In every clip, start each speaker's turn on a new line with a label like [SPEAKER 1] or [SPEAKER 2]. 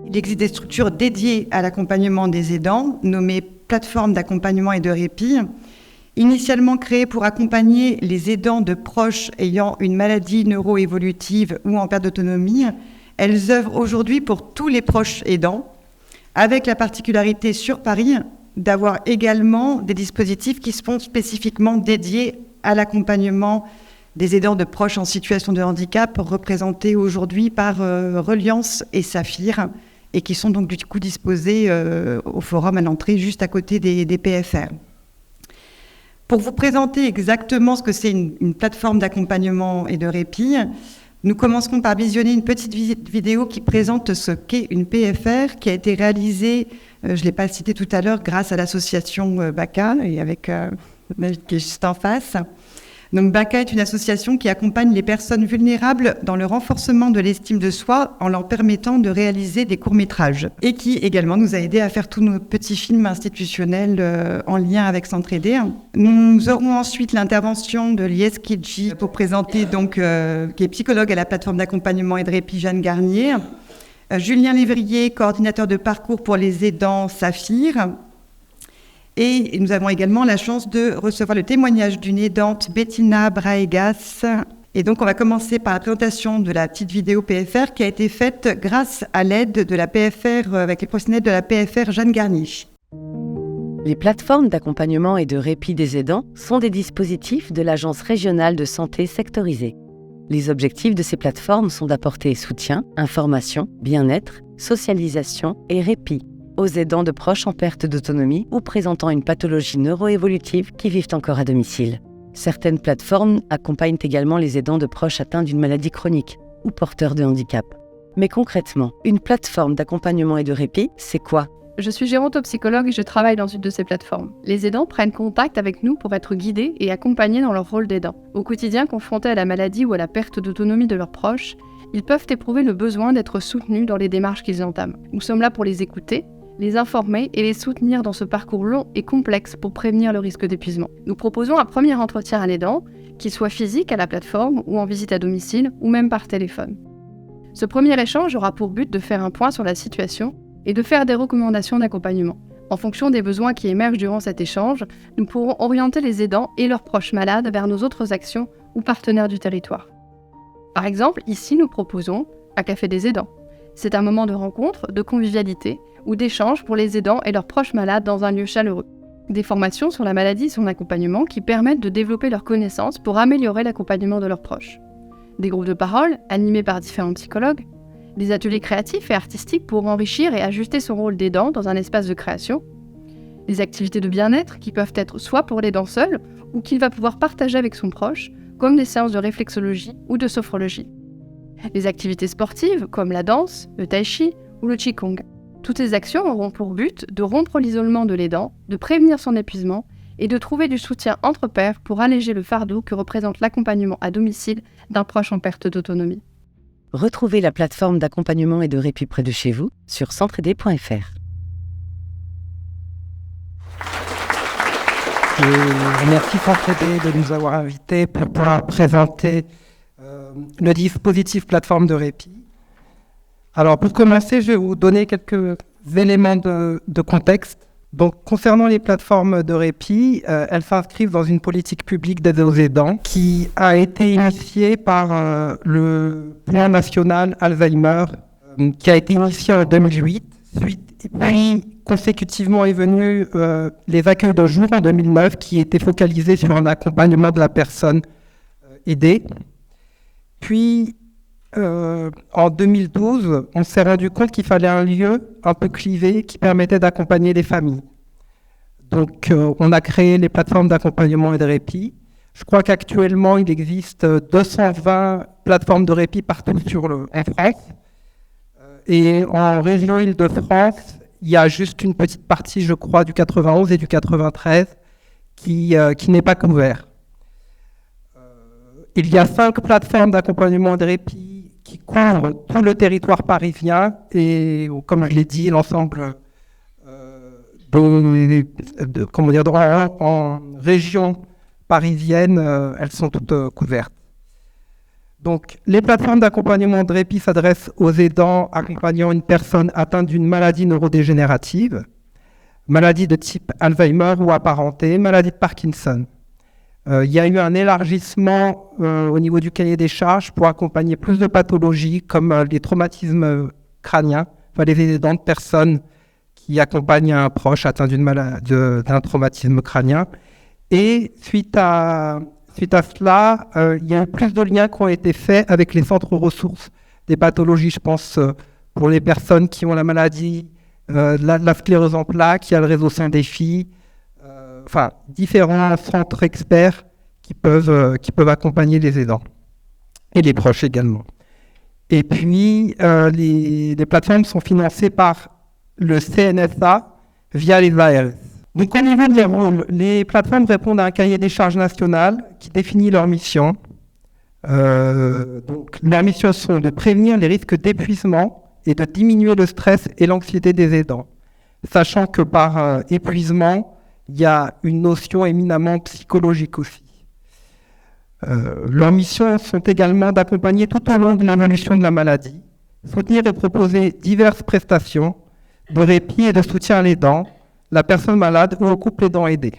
[SPEAKER 1] Il existe des structures dédiées à l'accompagnement des aidants, nommées plateformes d'accompagnement et de répit, initialement créées pour accompagner les aidants de proches ayant une maladie neuroévolutive ou en perte d'autonomie. Elles œuvrent aujourd'hui pour tous les proches aidants, avec la particularité sur Paris d'avoir également des dispositifs qui sont spécifiquement dédiés à l'accompagnement des aidants de proches en situation de handicap, représentés aujourd'hui par Reliance et Saphir, et qui sont donc du coup disposés au forum à l'entrée, juste à côté des PFR. Pour vous présenter exactement ce que c'est une plateforme d'accompagnement et de répit, nous commencerons par visionner une petite vidéo qui présente ce qu'est une PFR, qui a été réalisée, je ne l'ai pas cité tout à l'heure, grâce à l'association BACA, et avec qui est juste en face. Donc BACA est une association qui accompagne les personnes vulnérables dans le renforcement de l'estime de soi en leur permettant de réaliser des courts-métrages, et qui également nous a aidés à faire tous nos petits films institutionnels en lien avec S'entraider. Nous aurons ensuite l'intervention de Lies Kidji pour présenter donc qui est psychologue à la plateforme d'accompagnement et de répit Jeanne Garnier, Julien Lévrier, coordinateur de parcours pour les aidants Saphir. Et nous avons également la chance de recevoir le témoignage d'une aidante, Bettina Braegas. Et donc, on va commencer par la présentation de la petite vidéo PFR qui a été faite grâce à l'aide de la PFR, avec les professionnels de la PFR Jeanne Garnier.
[SPEAKER 2] Les plateformes d'accompagnement et de répit des aidants sont des dispositifs de l'Agence régionale de santé sectorisée. Les objectifs de ces plateformes sont d'apporter soutien, information, bien-être, socialisation et répit aux aidants de proches en perte d'autonomie ou présentant une pathologie neuroévolutive qui vivent encore à domicile. Certaines plateformes accompagnent également les aidants de proches atteints d'une maladie chronique ou porteurs de handicap. Mais concrètement, une plateforme d'accompagnement et de répit, c'est quoi ?
[SPEAKER 3] Je suis gérontopsychologue et je travaille dans une de ces plateformes. Les aidants prennent contact avec nous pour être guidés et accompagnés dans leur rôle d'aidant. Au quotidien, confrontés à la maladie ou à la perte d'autonomie de leurs proches, ils peuvent éprouver le besoin d'être soutenus dans les démarches qu'ils entament. Nous sommes là pour les écouter, les informer et les soutenir dans ce parcours long et complexe pour prévenir le risque d'épuisement. Nous proposons un premier entretien à l'aidant, qu'il soit physique à la plateforme ou en visite à domicile ou même par téléphone. Ce premier échange aura pour but de faire un point sur la situation et de faire des recommandations d'accompagnement. En fonction des besoins qui émergent durant cet échange, nous pourrons orienter les aidants et leurs proches malades vers nos autres actions ou partenaires du territoire. Par exemple, ici nous proposons un café des aidants. C'est un moment de rencontre, de convivialité ou d'échange pour les aidants et leurs proches malades dans un lieu chaleureux. Des formations sur la maladie et son accompagnement qui permettent de développer leurs connaissances pour améliorer l'accompagnement de leurs proches. Des groupes de parole animés par différents psychologues. Des ateliers créatifs et artistiques pour enrichir et ajuster son rôle d'aidant dans un espace de création. Des activités de bien-être qui peuvent être soit pour l'aidant seul ou qu'il va pouvoir partager avec son proche, comme des séances de réflexologie ou de sophrologie. Les activités sportives comme la danse, le tai chi ou le qigong. Toutes ces actions auront pour but de rompre l'isolement de l'aidant, de prévenir son épuisement et de trouver du soutien entre pairs pour alléger le fardeau que représente l'accompagnement à domicile d'un proche en perte d'autonomie.
[SPEAKER 2] Retrouvez la plateforme d'accompagnement et de répit près de chez vous sur s'entraider.fr.
[SPEAKER 4] Merci S'entraider de nous avoir invités pour pouvoir présenter le dispositif plateforme de répit. Alors pour commencer, je vais vous donner quelques éléments de contexte. Donc concernant les plateformes de répit, elles s'inscrivent dans une politique publique d'aide aux aidants qui a été initiée par le plan national Alzheimer qui a été initié en 2008. Et puis consécutivement est venu les accueils de jour en 2009 qui étaient focalisés sur un accompagnement de la personne aidée. Puis en 2012, on s'est rendu compte qu'il fallait un lieu un peu clivé qui permettait d'accompagner les familles. Donc, on a créé les plateformes d'accompagnement et de répit. Je crois qu'actuellement, il existe 220 plateformes de répit partout en France. Et en région Île-de-France, il y a juste une petite partie, je crois, du 91 et du 93 qui n'est pas couvert. Il y a 5 plateformes d'accompagnement et de répit qui couvrent tout le territoire parisien et, comme je l'ai dit, l'ensemble en région parisienne, elles sont toutes couvertes. Donc, les plateformes d'accompagnement de répit s'adressent aux aidants accompagnant une personne atteinte d'une maladie neurodégénérative, maladie de type Alzheimer ou apparentée, maladie de Parkinson. Il y a eu un élargissement au niveau du cahier des charges pour accompagner plus de pathologies comme les traumatismes crâniens, enfin les aidants de personnes qui accompagnent un proche atteint d'un traumatisme crânien. Et suite à cela, il y a plus de liens qui ont été faits avec les centres ressources des pathologies. Je pense pour les personnes qui ont la maladie, la sclérose en plaques, il y a le réseau Saint-Défi, différents centres experts qui peuvent accompagner les aidants et les proches également. Et puis, les plateformes sont financées par le CNSA via les ARS. Donc, au niveau des rôles, les plateformes répondent à un cahier des charges national qui définit leur mission. Donc, leurs missions sont de prévenir les risques d'épuisement et de diminuer le stress et l'anxiété des aidants, sachant que par épuisement, il y a une notion éminemment psychologique aussi. Leurs missions sont également d'accompagner tout au long de l'évolution de la maladie, soutenir et proposer diverses prestations de répit et de soutien à l'aidant, la personne malade ou au couple aidant aidé,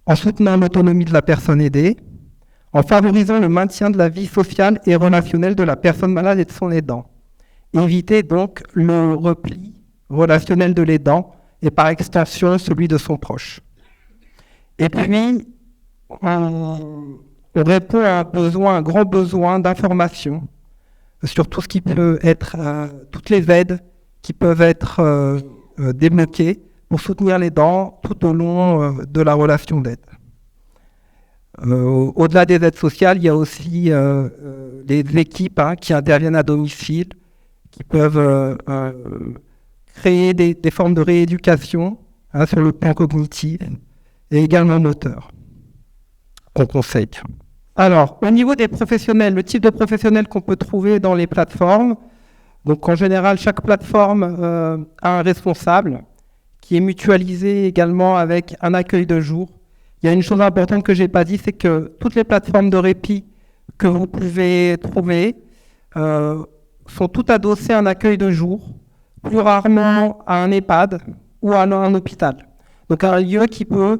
[SPEAKER 4] en soutenant l'autonomie de la personne aidée, en favorisant le maintien de la vie sociale et relationnelle de la personne malade et de son aidant. Éviter donc le repli relationnel de l'aidant et par extension celui de son proche. Et puis, on répond à un grand besoin d'information sur tout ce qui peut être, toutes les aides qui peuvent être débloquées pour soutenir l'aidant tout au long de la relation d'aide. Au-delà des aides sociales, il y a aussi les équipes qui interviennent à domicile, qui peuvent créer des formes de rééducation sur le plan cognitif et également moteur, qu'on conseille. Alors, au niveau des professionnels, le type de professionnels qu'on peut trouver dans les plateformes, donc en général, chaque plateforme a un responsable qui est mutualisé également avec un accueil de jour. Il y a une chose importante que je n'ai pas dit, c'est que toutes les plateformes de répit que vous pouvez trouver sont toutes adossées à un accueil de jour, plus rarement à un EHPAD ou à un hôpital. Donc un lieu qui peut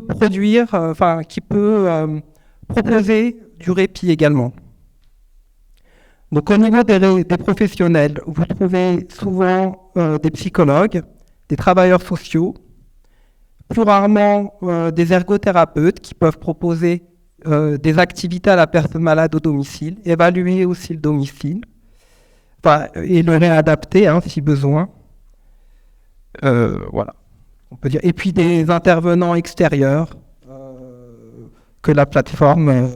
[SPEAKER 4] produire, qui peut proposer du répit également. Donc au niveau des professionnels, vous trouvez souvent des psychologues, des travailleurs sociaux, plus rarement des ergothérapeutes qui peuvent proposer des activités à la personne malade au domicile, évaluer aussi le domicile, et le réadapter si besoin. Voilà, on peut dire. Et puis des intervenants extérieurs que la plateforme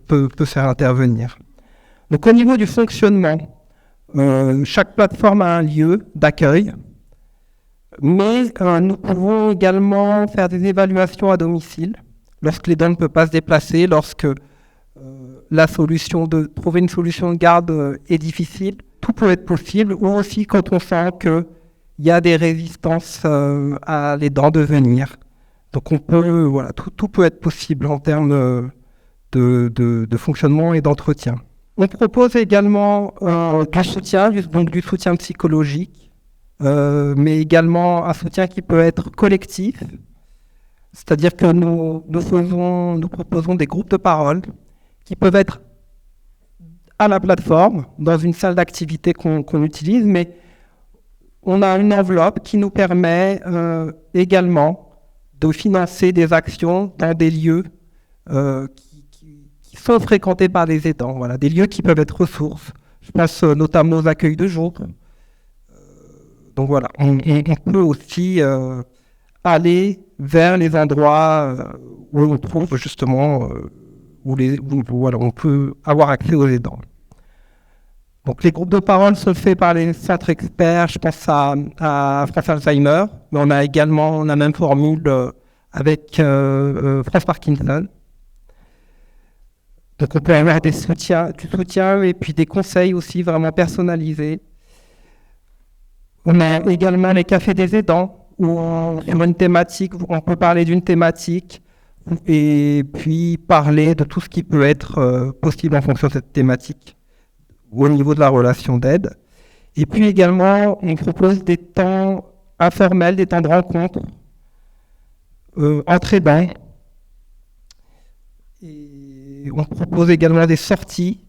[SPEAKER 4] peut faire intervenir. Donc au niveau du fonctionnement, chaque plateforme a un lieu d'accueil, mais nous pouvons également faire des évaluations à domicile lorsque l'aidant ne peut pas se déplacer, lorsque trouver une solution de garde est difficile. Tout peut être possible, ou aussi quand on sent qu'il y a des résistances à l'aidant de venir. Donc tout peut être possible en termes de fonctionnement et d'entretien. On propose également du soutien psychologique, mais également un soutien qui peut être collectif. C'est-à-dire que nous proposons des groupes de parole qui peuvent être à la plateforme, dans une salle d'activité qu'on utilise, mais on a une enveloppe qui nous permet également de financer des actions dans des lieux qui sont fréquentés par les aidants. Voilà, des lieux qui peuvent être ressources. Je pense notamment aux accueils de jour. Donc voilà, on peut aussi aller vers les endroits où on trouve justement où on peut avoir accès aux aidants. Donc les groupes de parole sont faits par les centres experts, je pense à France Alzheimer, mais on a également la même formule avec France Parkinson. Donc on peut avoir du soutien et puis des conseils aussi vraiment personnalisés. On a également les cafés des aidants, où sur une thématique, on peut parler d'une thématique, et puis parler de tout ce qui peut être possible en fonction de cette thématique au niveau de la relation d'aide. Et puis également, on propose des temps informels, des temps de rencontre entre aidants. Et on propose également des sorties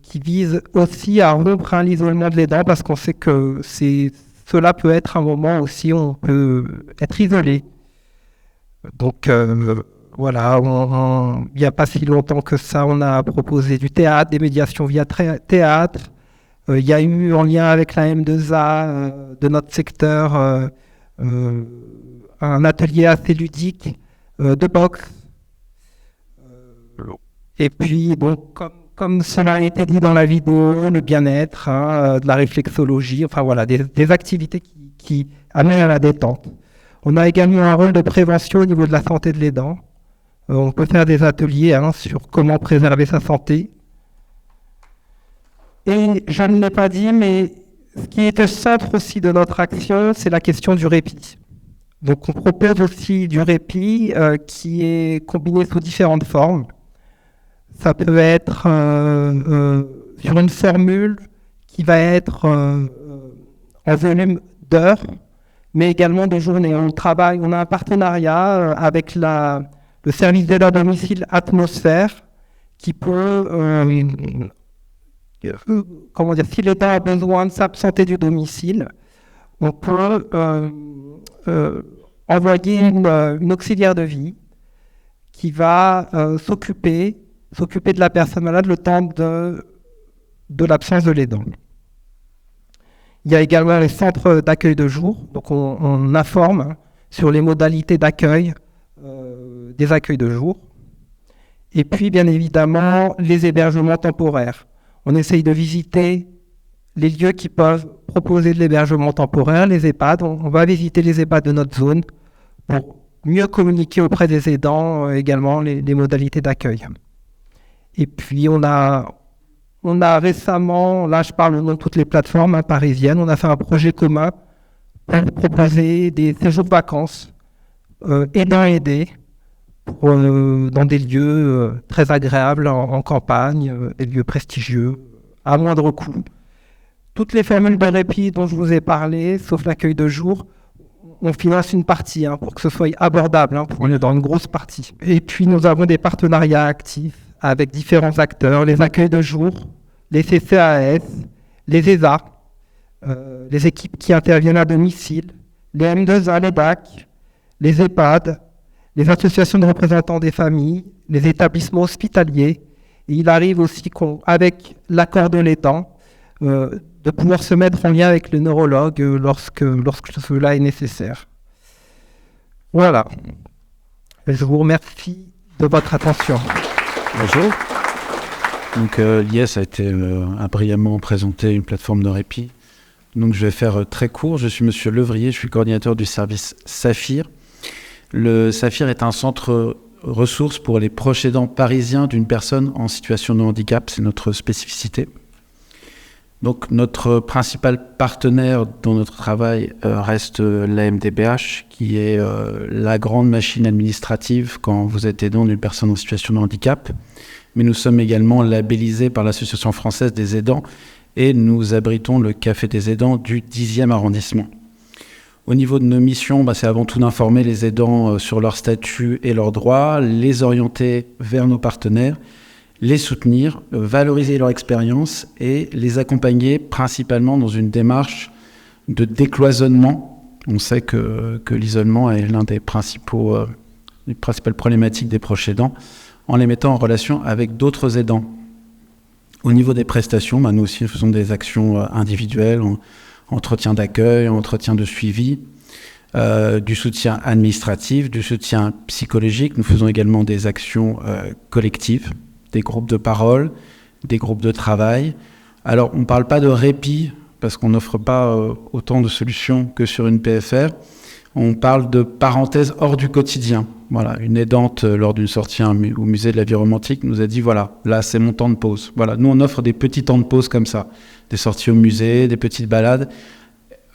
[SPEAKER 4] qui visent aussi à rompre l'isolement de l'aidant, parce qu'on sait que cela peut être un moment aussi où on peut être isolé. Donc voilà, il n'y a pas si longtemps que ça, on a proposé du théâtre, des médiations via théâtre. Il y a eu en lien avec la M2A de notre secteur un atelier assez ludique de boxe. Et puis, bon, comme cela a été dit dans la vidéo, le bien-être, de la réflexologie, enfin voilà, des activités qui amènent à la détente. On a également un rôle de prévention au niveau de la santé de l'aidant. On peut faire des ateliers sur comment préserver sa santé. Et je ne l'ai pas dit, mais ce qui est au centre aussi de notre action, c'est la question du répit. Donc on propose aussi du répit qui est combiné sous différentes formes. Ça peut être sur une formule qui va être en volume d'heures, mais également de journées. On a un partenariat avec le service d'aide à domicile Atmosphère qui peut, si l'aidant a besoin de s'absenter du domicile, on peut envoyer une auxiliaire de vie qui va s'occuper de la personne malade le temps de l'absence de l'aidant. Il y a également les centres d'accueil de jour, donc on informe sur les modalités d'accueil des accueils de jour. Et puis, bien évidemment, les hébergements temporaires. On essaye de visiter les lieux qui peuvent proposer de l'hébergement temporaire, les EHPAD. On va visiter les EHPAD de notre zone pour mieux communiquer auprès des aidants également les modalités d'accueil. Et puis, on a récemment, là je parle au nom de toutes les plateformes parisiennes, on a fait un projet commun pour proposer des séjours de vacances aidants-aidés dans des lieux très agréables en campagne, des lieux prestigieux, à moindre coût. Toutes les formules de répit dont je vous ai parlé, sauf l'accueil de jour, on finance une partie pour que ce soit abordable, on est dans une grosse partie. Et puis nous avons des partenariats actifs avec différents acteurs, les accueils de jour, les CCAS, les ESA, les équipes qui interviennent à domicile, les M2A, les DAC, les EHPAD, les associations de représentants des familles, les établissements hospitaliers. Et il arrive aussi avec l'accord de l'aidant, de pouvoir se mettre en lien avec le neurologue lorsque cela est nécessaire. Voilà. Je vous remercie de votre attention.
[SPEAKER 5] Bonjour. Donc l'IS a brillamment présenté une plateforme de répit. Donc je vais faire très court. Je suis Monsieur Levrier, je suis coordinateur du service Saphir. Le Saphir est un centre ressources pour les proches aidants parisiens d'une personne en situation de handicap. C'est notre spécificité. Donc notre principal partenaire dans notre travail reste la MDPH, qui est la grande machine administrative quand vous êtes aidant d'une personne en situation de handicap. Mais nous sommes également labellisés par l'Association française des aidants et nous abritons le Café des aidants du 10e arrondissement. Au niveau de nos missions, c'est avant tout d'informer les aidants sur leur statut et leurs droits, les orienter vers nos partenaires, les soutenir, valoriser leur expérience et les accompagner principalement dans une démarche de décloisonnement. On sait que l'isolement est l'un des principales problématiques des proches aidants, en les mettant en relation avec d'autres aidants. Au niveau des prestations, nous aussi faisons des actions individuelles, entretien d'accueil, entretien de suivi, du soutien administratif, du soutien psychologique. Nous faisons également des actions collectives, des groupes de parole, des groupes de travail. Alors, on ne parle pas de répit, parce qu'on n'offre pas autant de solutions que sur une PFR. On parle de parenthèses hors du quotidien. Voilà, une aidante, lors d'une sortie au musée de la vie romantique, nous a dit, voilà, là, c'est mon temps de pause. Voilà, nous, on offre des petits temps de pause comme ça. Des sorties au musée, des petites balades,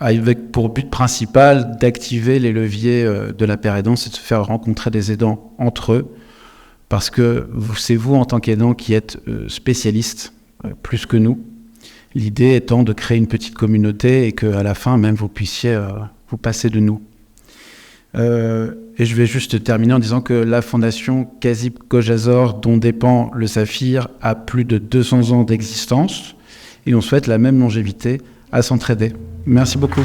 [SPEAKER 5] avec pour but principal d'activer les leviers de la paire aidance et de se faire rencontrer des aidants entre eux, parce que c'est vous en tant qu'aidant qui êtes spécialiste plus que nous. L'idée étant de créer une petite communauté et qu'à la fin même vous puissiez vous passer de nous. Et je vais juste terminer en disant que la fondation Kazip Kojazor, dont dépend le Saphir, a plus de 200 ans d'existence et on souhaite la même longévité à s'entraider. Merci beaucoup.